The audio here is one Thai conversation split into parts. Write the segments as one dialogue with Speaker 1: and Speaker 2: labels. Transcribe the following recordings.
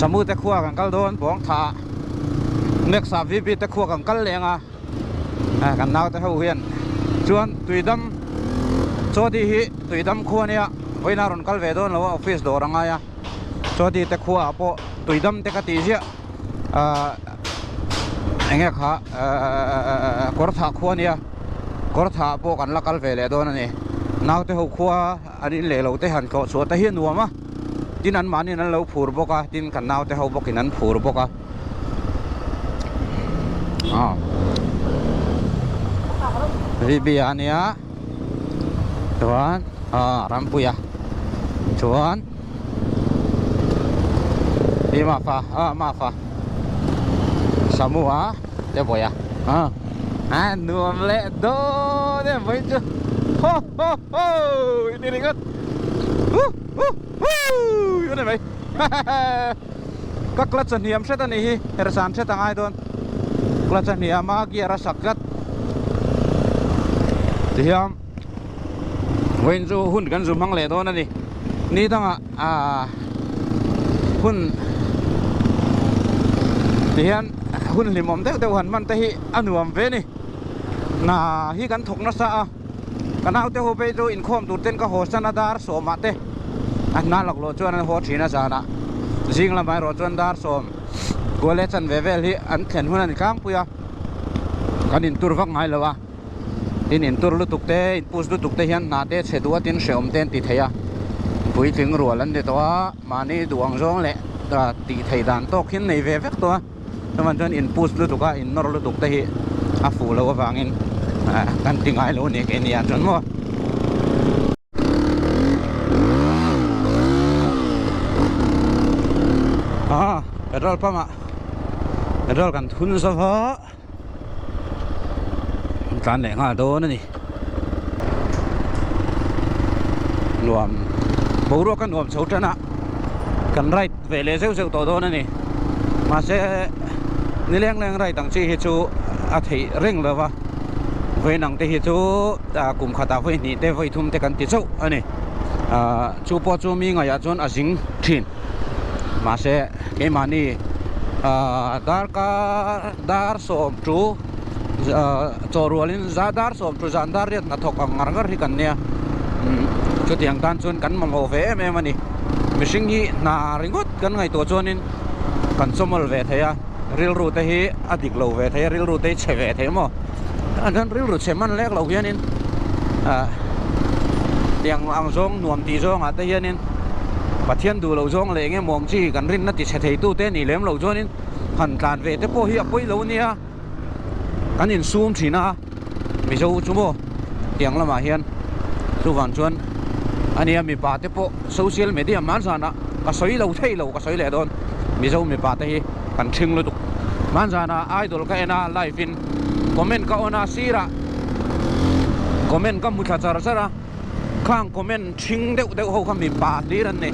Speaker 1: สมุทรตะขัวกันกัลโดนปองท่าเน็กซ์วีพีตะขัวกันกัลเลงกันนาวตะหูเฮียนชวนตุยดำโซดีฮิตุยดำขัวเนี่ยไว้นารอนกัลเวดอนแล้วออฟฟิศโดรังไงโซดีตะขัวพอตุยดำตะกตีเสียเงี้ยค่ะกอร์ธาขัวเนี่ยกอร์ธาพอกันละกัลเวเลดอนนี่นาวตะหูขัวอันนี้เลวเราตะหันก็สวดตะเฮียนัวมะที่นั้นมานี่นั้นเราผูรบกะที่กันนาวตะหูบกินั้นผูรบกะBibiania Tuan rampu ya Tuan Di maaf maaf Semua Dia boleh ya Nuam le do Dia boleh tu Ho ho ho Ini ringat Ini baik Các clutch niam sẽ ta này Hersan sẽ tăng ai tuan Clutch niam lagi rasa kat thì hiam when du hun kan zum hang le do na ni tanga hun thì hian hun limom te han man te hi anuam ve ni na hi kan thok na sa kan au te ho pe du in khom tu ten ka ho sana dar so ma te na lok lo chuan ho thina sa na jing la mai ro chuan dar som ko le chan ve vel hi an thlen hun an kang puya kan in tur vak ngai lawa in tur lu tuk te in pus lu tuk te hian na te chedua tin seom ten ti theya pui ting rual an de to mani duang zong le ta ti thei dan tok hin nei ve vek to taman jon in pus lu tuka in nor lu tuk te hi a fu lo wangin kan tingai lo ni ke nia jon mo petrol pump petrol kan thun sa phaกันแหล่งโดนนี่รวมบูรัวกันรวมโซชนะกันไรเวลเซลเซลตัวโดนนี่มาเสนี่เลี้ยงแรงไรต่างชีฮิจูอาทิเร่งเลยวะเวนังเตฮิจูกลุ่มขัดตาเวนี่เตไฟทุ่มเตกันติดโซอันนี้จูปอจูมีไงจนอาจิงทินมาเสเกมานี่ดาร์สอมจูจอรัวลินซาดาร์สมจุจันดาร์เรียนนัทกอังการกันที่กันเนี่ยจุดอย่างการชวนกันมังโอเฟ่เมื่อมันนี่มิชิงฮีนาริงกุดกันไงตัวชวนนินกันสมบูรณ์เวทีอะริลรูเตฮีอดีตเราเวทีริลรูเตเชเวทีมั้งอันนั้นริลรูเชมันเล็กเราเฮียนินอย่างอังซงหน่วมตีซงอาเทียนินปัจเจียนดูเราซงเลยเงี้ยมองจีกันรินนัดติเชเทตู้เต้นี่เลี้ยมเราชวนนินหันการเวทีพวกเฮียปุ้ยเราเนี่ยกันอินซูมทีนะมิโซจุโมเตียงละมาเฮียนสุวรรณชวนอันนี้มีปาเตโปโซเชียลมีเดียมันสานะก็สวยเราเท่เราก็สวยเลยโดนมิโซมีปาเตฮีกันชิงเลยตุกมันสานะไอดอลก็เอ็นะไลฟ์อินคอมเมนต์ก็อนาซีระคอมเมนต์ก็มุขจาระซะละข้างคอมเมนต์ชิงเด็กเขาเขามีปาดีรันนี่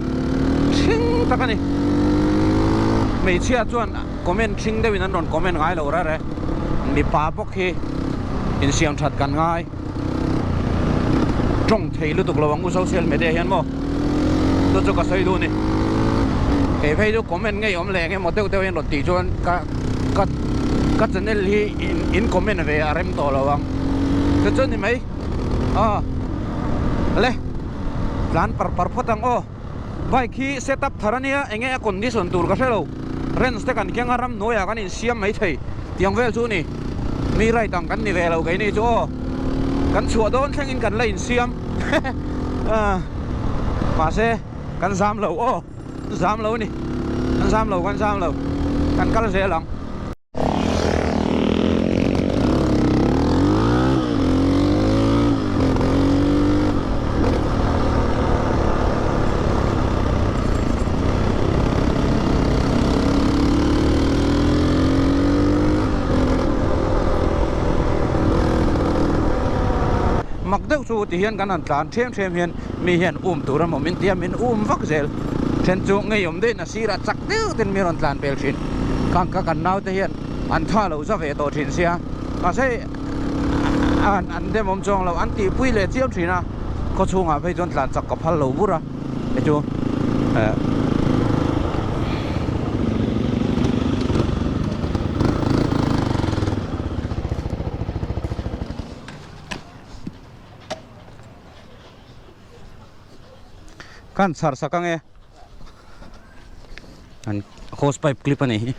Speaker 1: ชิงตะกันนี่ไม่เชื่อชวนคอมเมนต์ชิงเด็กนั้นโดนคอมเมนต์ง่ายเราอะไรมีปาพวกที่อินเสียงชัดกันง่ายจงเทลุตุกระวังอุโซเชียลมีเดียเห็นมั้ยตัวจุกก็ใส่ดูนี่เฮ้ยดูคอมเมนต์ง่ายอมแรงไงหมดเต้าเห็นรถตีจวนก็จะเน้นที่อินคอมเมนต์เวอารมณ์ต่อระวังจะจนนี่ไหมเลยร้านปรพตังใบขี้เซตับทารานี่เองไงคนที่ส่วนตัวก็ใช่เราเรนสเตกันเกี่ยงอารมณ์น้อยกันอินเสียมไม่ใช่ยังเวลจูนี่มีไรต่างกันนี่เวลเราไงนี่จูกันชัวโดนแข่งอินกันเลยอินเสียมมาเซกันซ้ำเราซ้ำเรานี่กันซ้ำเรากันกันเสียหลัง มักเด็กสู้ที่เห็นกันนั่นการเชื่อมเห็นมีเห็นตัวเราไม่เตรียมมีฟักเซลเช่นจุงเงยได้น่ะสีระจักเดียวถึงมีรันตานเปลชินกังกันน่าที่เห็นอันท่าเราจะเวตัวชินเสียก็ใช่อันเดมอมจงเราอันตีปุ้ยเลยเจียวชินะก็ช่วงไปจนตานจักกับพัลเราบุระไอ้จู kan sar sakang e an hose pipe clip ani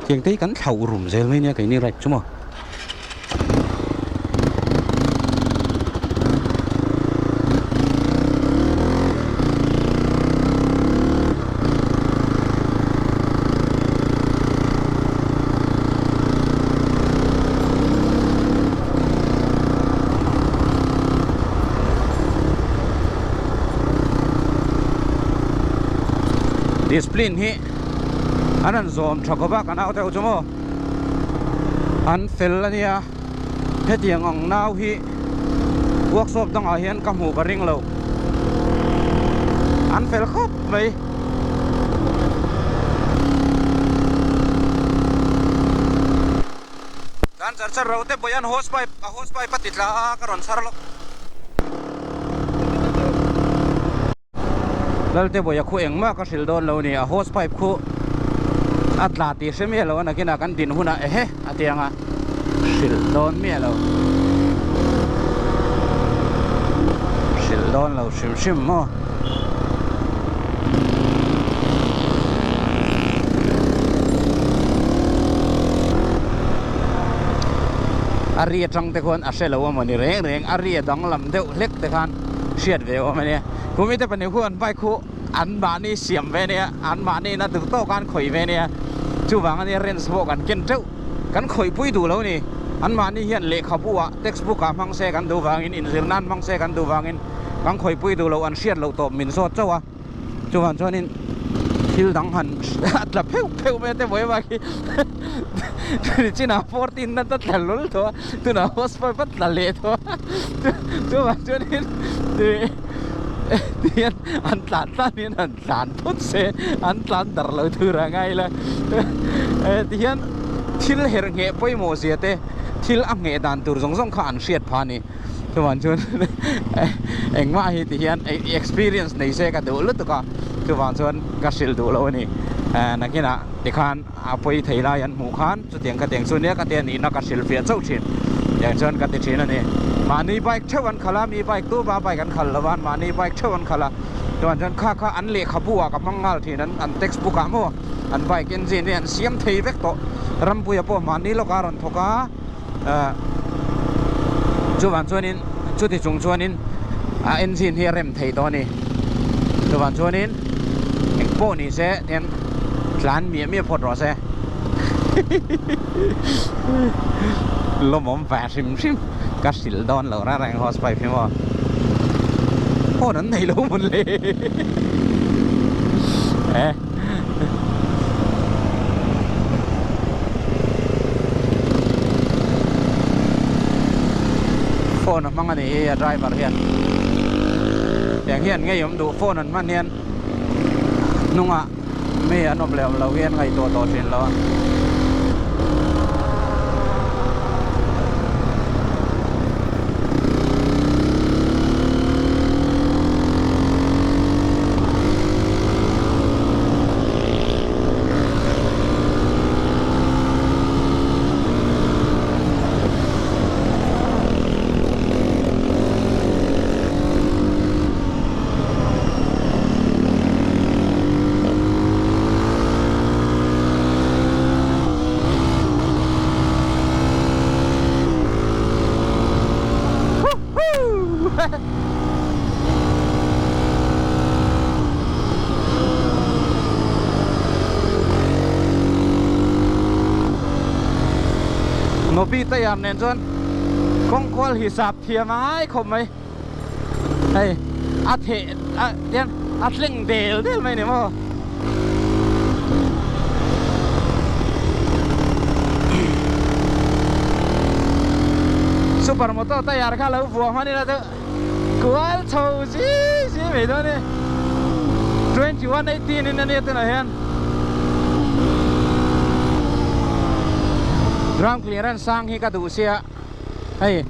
Speaker 1: tiếng thấy cắn thầu rủm rêu lên nha cái này rạch chứ mà discipline hi anh zoom cho các bác anh ao theo chứ mà anh phèn là nia hết tiếng ông nào hi workshop đang ở hiện cầm hồ cái ring lâu anh phèn khóc vậy dan char rồi te boyan hose pipe patít là cái ron sar lo lal te boya khu eng ma ka sil don lo ni a hose pipe khu atlati se mi lo na kina kan din huna ehe atianga sil don mi lo sil don lo sim mo ari tang te kon aselo mo ni reng ari dang lam deuh lek te khan siat ve o mane kumi te pani kon bai khu an ba ni siam ve ne an ba ni na tu to kan khoi ve ne chu wang ani ren svo kan ken teu kan khoi pui du lo ni an ma ni hian le khabuwa textbook ka mang se kan du wangin in zirnan mang se kan du wangin kan khoi pui du lo an siat lo to min so chawa chu wan chonin thil dang han atla pheu me te boi ba ki china 14 na ta thalul to tu na hospa pat la le to chu wan chonin tiyan an tlan tanin an tlan put se an tlan dar lo thu ra ngai la tiyan thil her nge poi mo sia te thil a nge dan tur zong kha an siat phani chuan chun engma hi tiyan experience nei se ka do lu to ka chuan chun ka sil du lo ni nakina tikhan apoi theila yan mu khan chu tiang ka tiang chu ne ka te ni na ka sil fia chau thin yang chon ka ti thin ani mani bike chewan khala mi bike tu ba bike kan khal lawan mani bike chewan khala chuan chon kha an le khabuwa ka mangal thin an textbook a mo an bike engine an siam thei vek to rampuya po mani lo karon thoka chuan chonin chuti chung chuanin engine hi rem thei to ni chuan chonin po ni se ten tlan mi phot ro se lo mom va sim ka sil don lo ra rang hos pai phimo po nan nei lo mun le phone mang ani driver hian yang hian ngai yom du phone an man hian nunga me anom lem lo hian ngai to thin lo Ngopi tayar nen chon kong kwal hisap thia mai khom mai hey a the a tian a tling del mai ne mo supermoto tayar kha lo vuo mani la to kwal chou ji me do ne 2118 in ne te na hian ground clearance sang hi ka du sia hey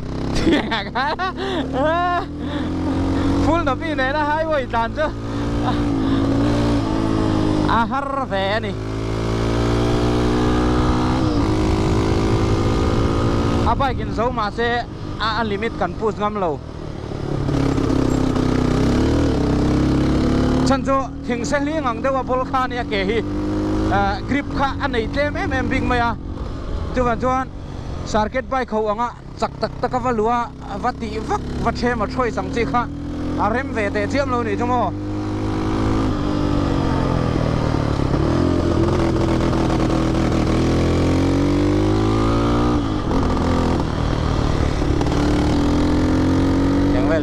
Speaker 1: full na pi ne na highway tan chứ har về nè apa kin zo ma se limit kan push ngam lo chan jo thing se li ngang de wa bol kha ne ke hi grip kha anei tem em bing maya tu van chuan circuit bike kho anga chak tak tak wa lua vati vak va the ma thoi sang chi kha rem ve te chiam lo ni chumo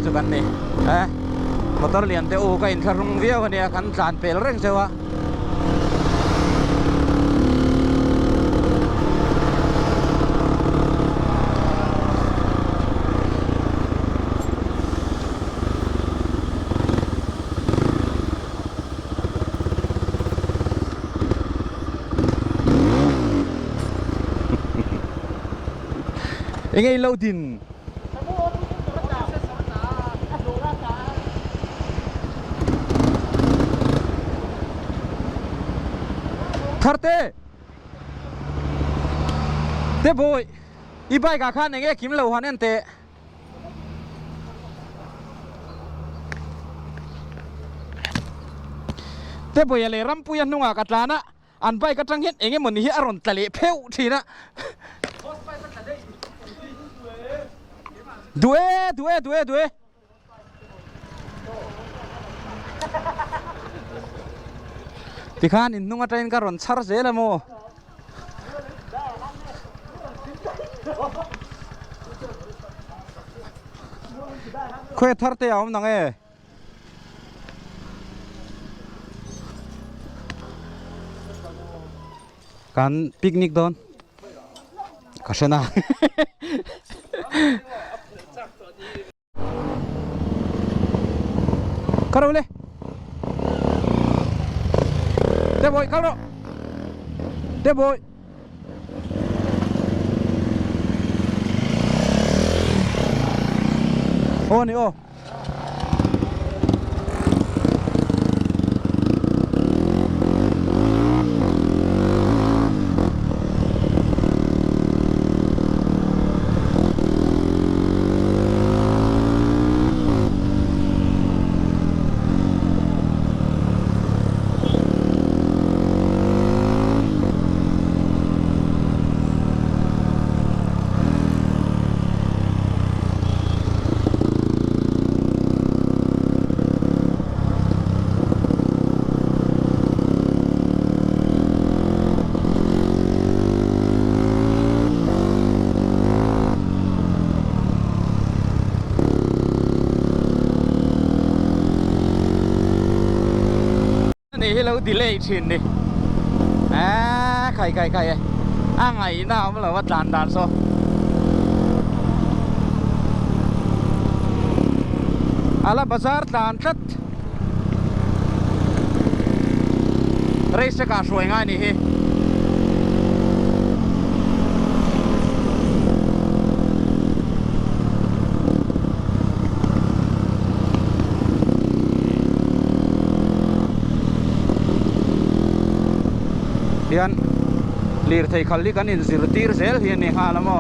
Speaker 1: chu kan ni motor lian te u ka in tharung viau ania kan tlan pel reng sewa ngay lâu tin tharte te boy i bai ka khan nge kim lo han ente te boy le rampu yan nunga katlana an bai ka tang het enge mon hi aron tale pheu thina due tikhan in nunga train ka ron char zela mo khoi tharte aum nang e kan picnic don kasena karole Te boy, calro. Te boy. Oh ni oh. Hello delay chin đi khai ngày nào mới là bắt đàn so ala bazar đàn chất race cả suy ngay nè hian lir thei khalli kan in zir tir zel hian ni halamo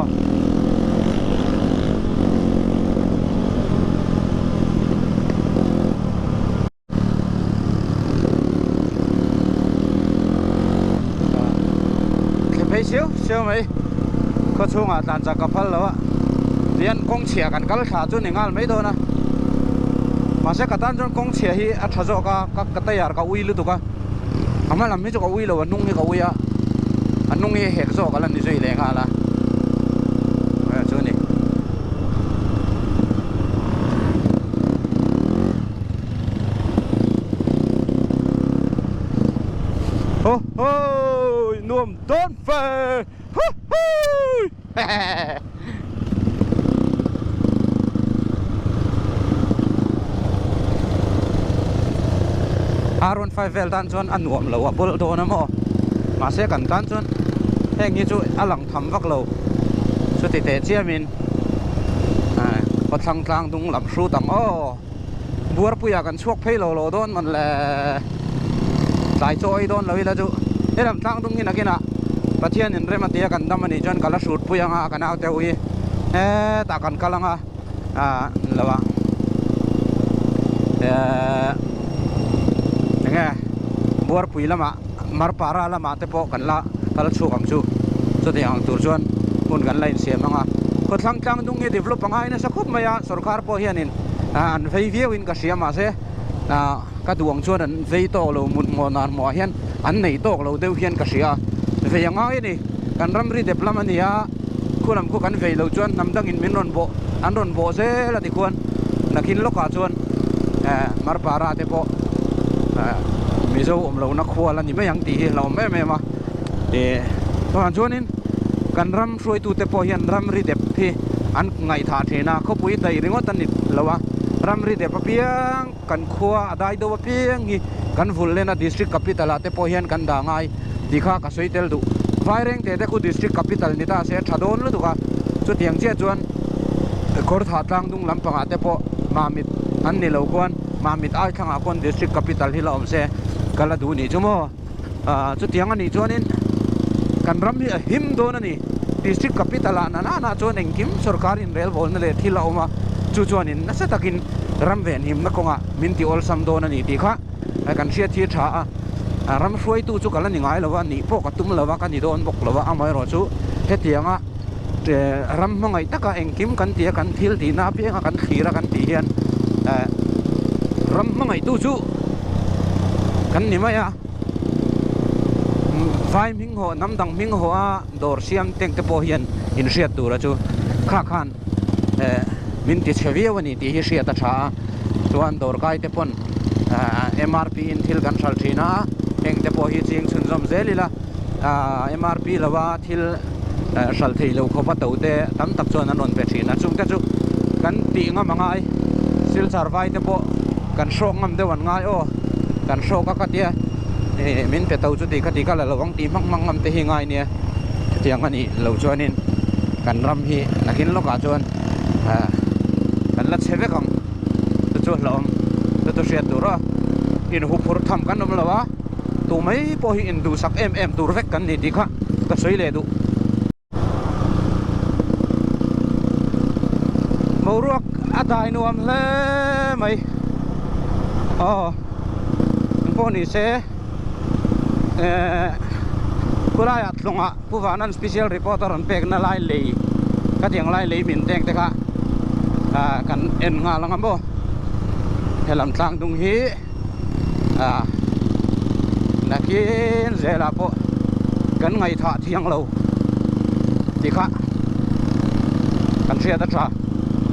Speaker 1: ke phei siêu mai ko chunga tan cha ka phal lo hian kong chia kan kal tha chu ningal mai do na ma se ka tan jon kong chia hi a tha zo ka tayar ka ui lu tu ka ama lam mi cho ka ui lo nung hi ka ui a anung hi hek zo ka lan ni zui le nga la chu ni ho ho nuam don fe ho ho R15 vel tan chuan an nuam lo a bol do na mo ma se kan tan chuan heng hi chu alang tham vak lo chu ti te chiamin patlang tlang dung lam hru tam o บัวปุยกันชวกเพลโลโดนมันแหละสายโจยโดนเลยละจูเอ็มตั้งตรงนี้นะกินอ่ะประเทศนี้เริ่มมาเตียกันดำมันนี่จนกันละสูตรปุยงากันเอาเตอุยตากันกันละงาละวะยังไงบัวปุยละมามาร์ปาราละมาเตปกันละกันละชูกังชูสุดที่อังตูร์จวนคนกันไล่เสียมังอ่ะคนทั้งตั้งตรงนี้ develop ปังไงนะสักคุบมายาสุรคาร์พอเฮียนินอันเฟียวินก็เสียมาเสก็ดวงชวนอันเฟยโตเรามุนมอนานหมอเฮียนอันไหนโตเราเดียวเฮียนก็เสียเฟยยังไงนี่กันรำรีเด็บละมันนี่ฮะคุณนำคู่กันเฟยเราชวนนำดังอินมินรอนโบอันรอนโบเสละที่ควรนักกินลูกกาชวนมาร์ปาราเตโปมิโซเรานักขัวแล้วนี่ไม่ยังตีเราไม่มาตอนชวนนี้กันรำช่วยตูเตโปเฮียนรำรีเด็บที่อันไงท่าเทน่าเขาปุยไตริงว่าตันนิดละวะรำรีเดปเปียงกันขัวได้ดูว่าเปียงฮีกันฟุลเลนะดิสตริกแคปิตอลเตปเฮียนกันด่างไงดีข้าก็สวยเตลดูไฟเร่งเตะกูดิสตริกแคปิตอลนี่ตาเสียชาโดนแล้วดูกันจุดยังเจ้าจวนกอร์ดหาทางดุงลำพังอาเตปมามิดอันนี้เราควรมามิดไอ้ทางอาคนดิสตริกแคปิตอลที่เราอมเสกันละดูนี่จุโมจุดยังอันนี้จวนนี้กันรำหิมโดนนี่ดิสตริกแคปิตอลน่าจวนเองคิมสุรการินเรลบอลนั่นเลยที่เรามาจู่ๆนี่น่าจะตะกินรำเวนหิมนักกงมินติออลซัมโดนนี่ตีค่ะกันเชียร์ที่ช้ารำช่วยตู้จุกันแล้วนี่ไงล่ะว่านี่พวกกตุ้มล่ะว่ากันนี่โดนบอกล่ะว่าเอาไม่รอจู่เฮ็ดยังรำมังไงตะกะเองคิมกันเตียกันทิลตีนาเพียงกันขีระกันตีเฮียนรำมังไงตู้จู่กันนี่ไหมไฟมิงหัวน้ำดังมิงหัวดอร์เซียมเต็งตะโพเฮียนอินเชียตัวละจู่ข้าขันมินติเชวีวันนี้ที่เชียตชาตัวอันดอร์กายเตปอนMRP อินทิลกันชัลทีน่าเองเตปอฮีจิงสุนซอมเซลิละMRP ละว่าทิลชัลทีลูกเขาพัดตัวเตะตั้มตักชวนนันนนเปชีนะจุงเตจุกันตีงามง่ายซิลซาร์ไวเตปอกันโชกงามเดวันง่ายโอกันโชกก็เดียมินเปตัวจุดที่คดีก็เลยระวังตีมั่งงามเตะง่ายเนี่ยเตียงอันนี้เราชวนนินกันรำฮีนักกินลูกอาชวนกันลัดเชฟกังตัวเราตัวเชียตัวเราอินหุบหัวทำกันนั่นแหละวะตัวไม่พออินดูสักตัวเวกกันนี่ดีค่ะก็สวยเลยดูมารูกอาตายนวมเลยไหมอ๋อพวกนี้เซ่กูได้อัดลงอ่ะผู้ว่านั้น special reporter อันเป็กนั่นไล่เลยก็ยังไล่เลยมินเต็งแต่ค่ะกันเอ็นงาลังอันบ่เฮลัมทางตรงนี้นักกินเจลาโปกันไงท่าเที่ยงเราดีค่ะกันเชียร์ตะชา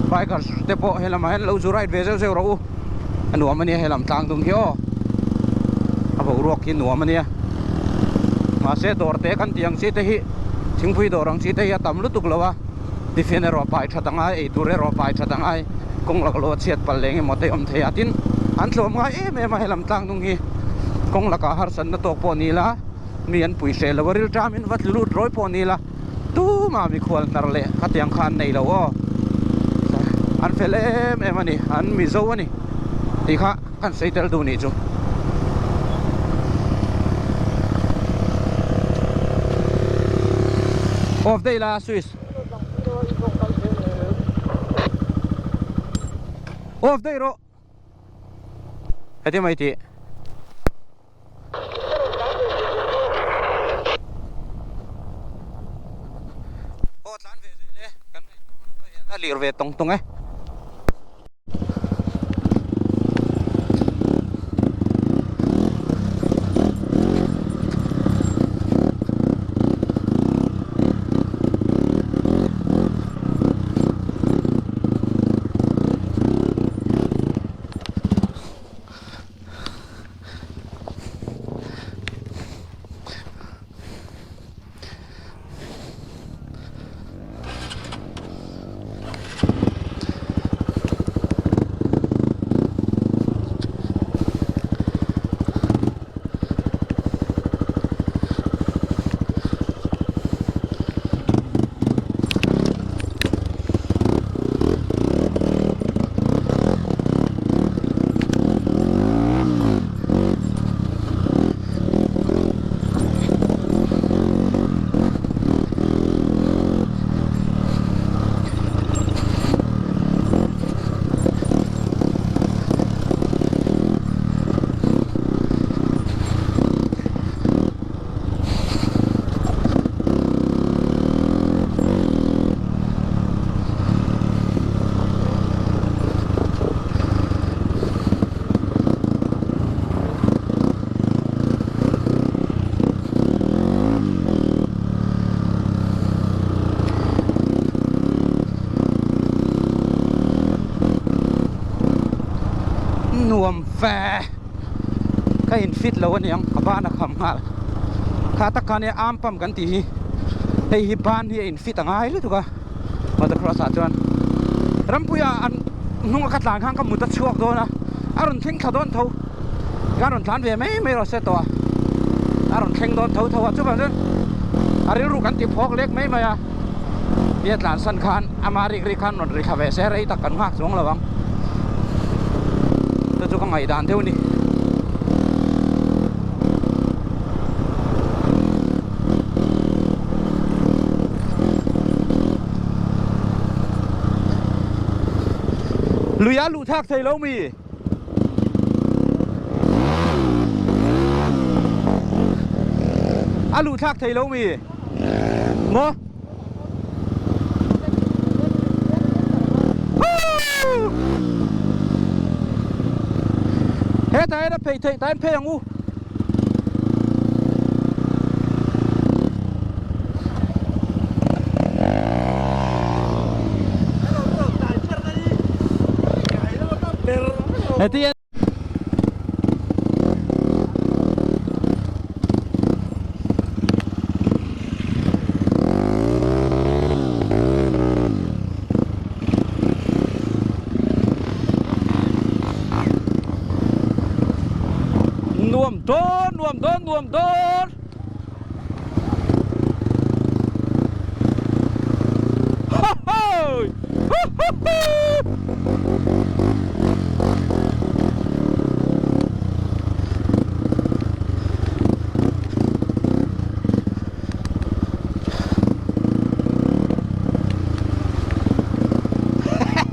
Speaker 1: ไปกันเตปเฮลัมเห็นเราจูไรเวเซลเซลเราอันหัวมันเนี่ยเฮลัมทางตรงนี้อ๋อเอาพวกรวกกินหัวมันเนี่ยมาเสดอร์เตกันเตียงซีเตหิชิงพุยดอรังซีเตหิตำลุตุกเลยวะดิเฟนเนอร์รอไปชัดตั้งไงดูเรอรอไปชัดตั้งไงกงหลักโลเชียดปัลเลงหมดเตอมเทียตินอันโลมไงไม่มาให้ลำตังตรงนี้กงหลักหาสันนตกปอนีละมีอันปุ๋ยเชลวริลจามินวัดลูดร้อยปอนีละตู้มามีควรนรเล่ขัดยังขันในละวะอันเฟลเอ็มนี่อันมิโซวนี่ที่ข้ากันใส่เตลดูนี่จูออฟเดย์ละสวิสออฟเดย์โรเฮ้ยที่ไม่ที่โอ้ร้านเวทีเลยกันถ้าเลี้ยวเวทตรงไง แฟก็เห็นฟิตแล้ววันนี้ยังกับบ้านนะครับฮะข้าตะการเนี่ยอามปั๊มกันตีไอ้ฮิบ้านที่เห็นฟิตต่างไงเลยถูกปะมาตะครอสจวนรำปุยอันนุ่งกัดหลังข้างก็มุดตะชวกโดนนะอารมณ์ทิ้งเขาโดนเท่าการอนทานเวไม่รอเสตัวอารมณ์แข่งโดนเท่าจุ๊บแบบนั้นอะไรรู้กันตีพกเล็กไม่มาเบียดหลานสันคานอามาริกริคันนนริคาเวเซไรตักกันมากสวงระวังแต่จุกก็ไม่ด่านเท่านี้ลุยาลูทักไทยแล้วมีอาลูทักไทยแล้วมีโมเฮ้ยแต่ไอ้เพย์แต่ไอ้เพย์ยังงูไอ้ที่นวมโดนฮ่าฮ่า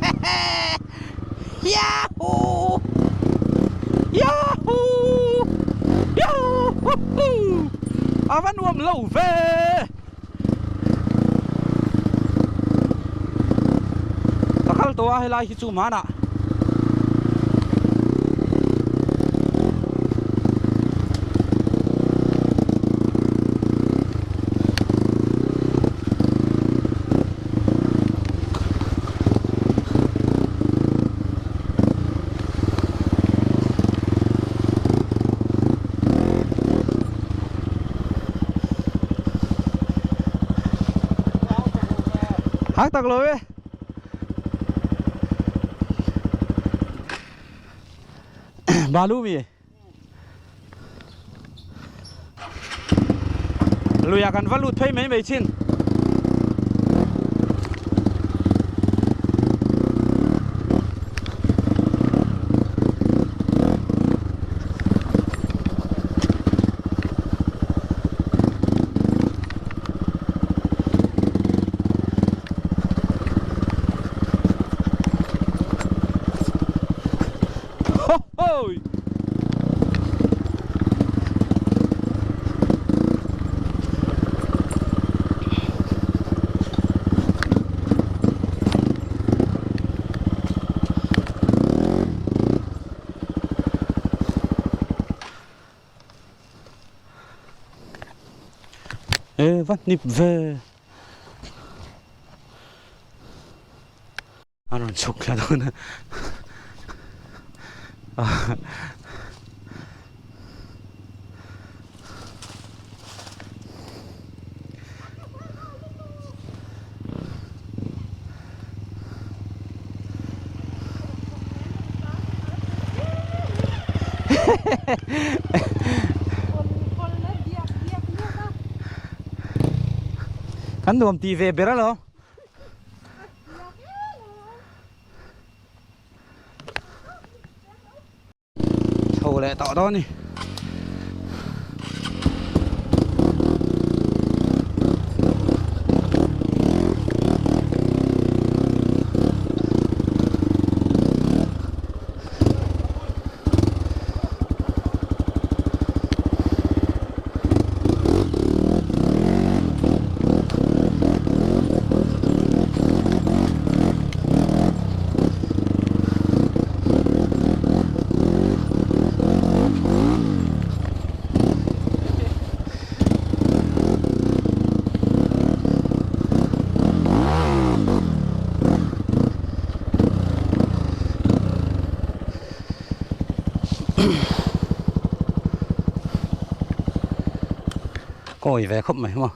Speaker 1: ฮ่าฮ่ายาฮูยาฮูยาฮูอาวันวมเล่าเฟ่ตะขัลตัวให้ลายฮิจูมานะฮักตักเลยบาลูมีลุยกันวัลุดเพย์ไม่ชินโอ้ยวันนี้เวอารมณ์ชุกแล้วนะkan dua TV beral lo thầu lại tọ đó nè
Speaker 2: coi về khóc mày mà